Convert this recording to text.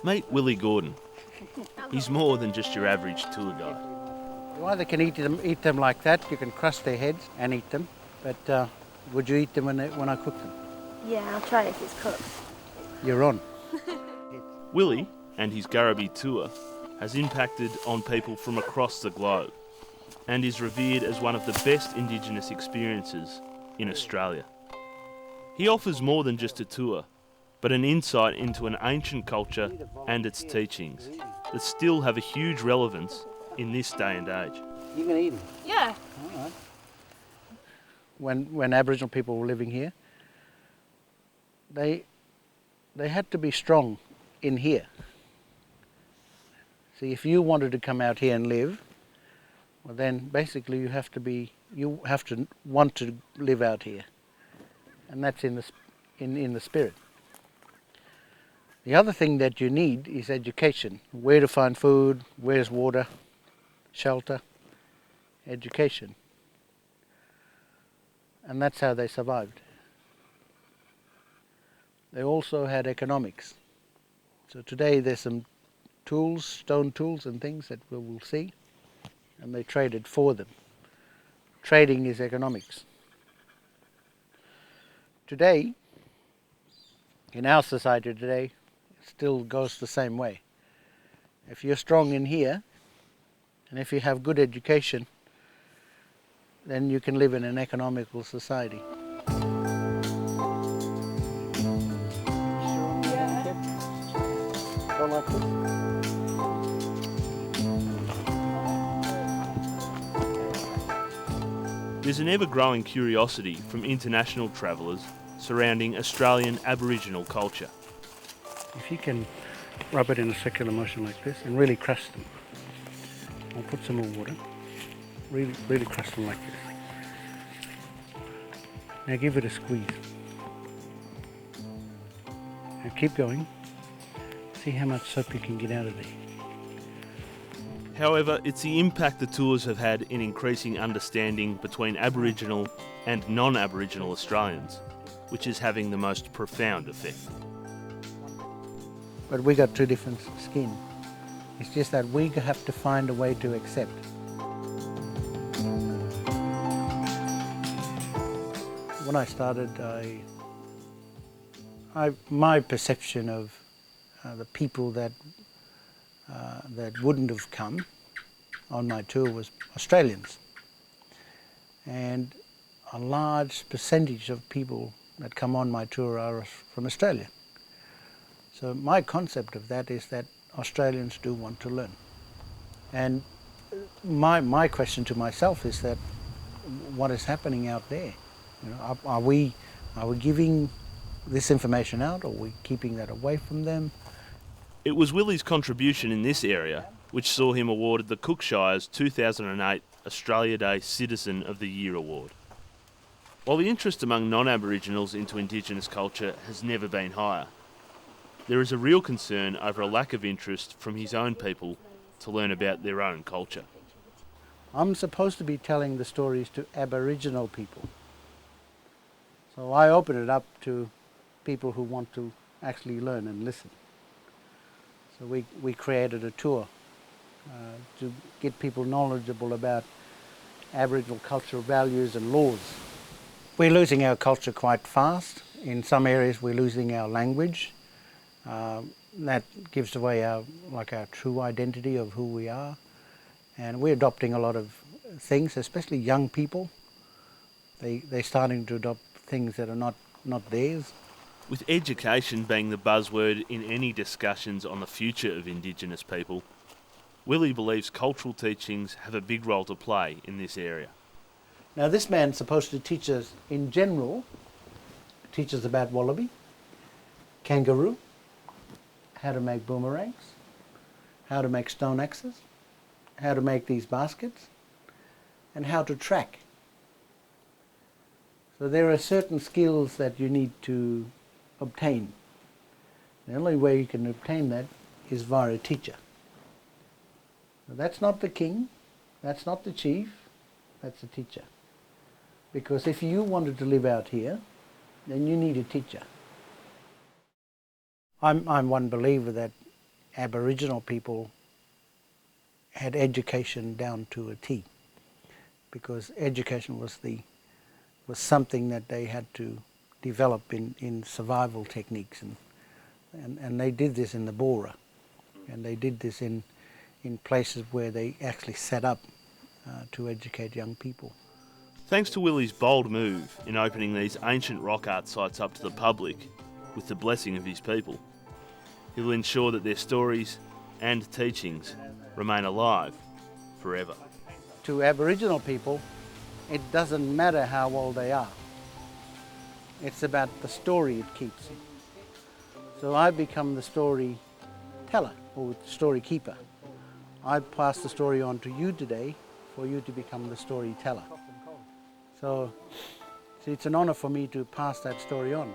Meet Willie Gordon. He's more than just your average tour guide. You either can eat them like that, you can crush their heads and eat them, but would you eat them when I cook them? Yeah, I'll try it if it's cooked. You're on. Willie and his Garabi tour has impacted on people from across the globe and is revered as one of the best Indigenous experiences in Australia. He offers more than just a tour, but an insight into an ancient culture and its teachings that still have a huge relevance in this day and age. You can eat them? Yeah. All right. When Aboriginal people were living here, they had to be strong in here. See, if you wanted to come out here and live, well then basically you have to want to live out here, and that's in the spirit. The other thing that you need is education. Where to find food, where's water, shelter, education. And that's how they survived. They also had economics. So today there's some tools, stone tools and things that we will see, and they traded for them. Trading is economics. Today, in our society today, it still goes the same way. If you're strong in here, and if you have good education, then you can live in an economical society. There's an ever-growing curiosity from international travellers surrounding Australian Aboriginal culture. If you can rub it in a circular motion like this and really crush them, I'll put some more water, really crush them like this. Now give it a squeeze. Now keep going. See how much soap you can get out of there. However, it's the impact the tours have had in increasing understanding between Aboriginal and non-Aboriginal Australians, which is having the most profound effect. But we got two different skin. It's just that we have to find a way to accept. When I started, my perception of the people that wouldn't have come on my tour was Australians. And a large percentage of people that come on my tour are from Australia. So my concept of that is that Australians do want to learn. And my question to myself is that what is happening out there? You know, are we giving this information out, or are we keeping that away from them? It was Willie's contribution in this area which saw him awarded the Cookshire's 2008 Australia Day Citizen of the Year Award. While the interest among non-Aboriginals into Indigenous culture has never been higher, there is a real concern over a lack of interest from his own people to learn about their own culture. I'm supposed to be telling the stories to Aboriginal people. So I open it up to people who want to actually learn and listen. So we created a tour to get people knowledgeable about Aboriginal cultural values and laws. We're losing our culture quite fast. In some areas we're losing our language. That gives away our true identity of who we are. And we're adopting a lot of things, especially young people. They're starting to adopt things that are not theirs. With education being the buzzword in any discussions on the future of Indigenous people, Willie believes cultural teachings have a big role to play in this area. Now this man's supposed to teach us in general, teach us about wallaby, kangaroo, how to make boomerangs, how to make stone axes, how to make these baskets, and how to track. So there are certain skills that you need to obtain. The only way you can obtain that is via a teacher. Now, that's not the king, that's not the chief, that's the teacher. Because if you wanted to live out here, then you need a teacher. I'm one believer that Aboriginal people had education down to a T, because education was something that they had to develop in survival techniques, and they did this in the Bora, and they did this in places where they actually set up to educate young people. Thanks to Willie's bold move in opening these ancient rock art sites up to the public with the blessing of his people, he will ensure that their stories and teachings remain alive forever. To Aboriginal people, it doesn't matter how old they are. It's about the story it keeps. So I become the story teller or story keeper. I pass the story on to you today for you to become the storyteller. So it's an honor for me to pass that story on.